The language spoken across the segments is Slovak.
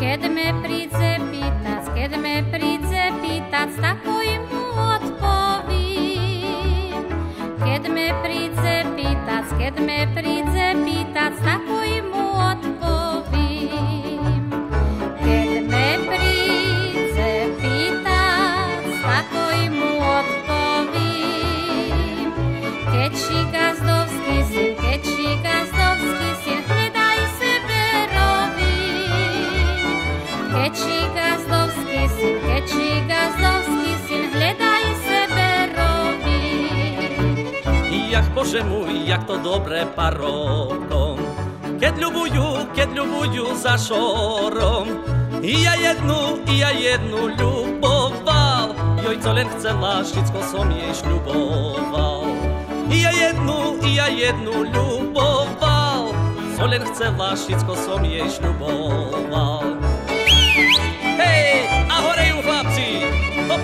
Keď me príde pýtať, takoj mu odpovím. Keď me príde pýtať, takoj mu odpovím. Keď me príde pýtať, takoj mu odpovím. Keď Gazdovský syn, hľadaj sebe robím. Keď Gazdovský syn, hľadaj sebe robím. Jak Bože môj, jak to dobre parokom, keď ľubujú za šorom. I ja jednu ľuboval, joj, co len chcela, všetko som jej šľuboval. I ja jednu ľuboval, co len chcela, všetko som jej šľuboval. Hej, a horejú chlapci! Hop!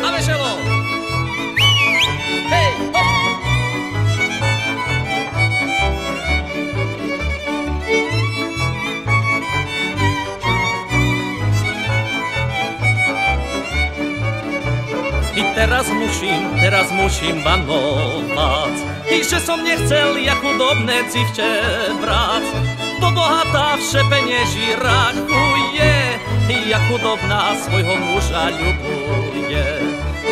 A vešelo! Hej, hop! I teraz musím vanovať, i že som nechcel ja chudobné civče brať. Bo bohatá vše penieži rakuje, ja chudobná svojho muža ľubuje.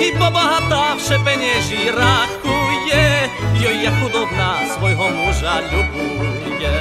I bo bohatá vše penieži rakuje, ja chudobná svojho muža ľubuje.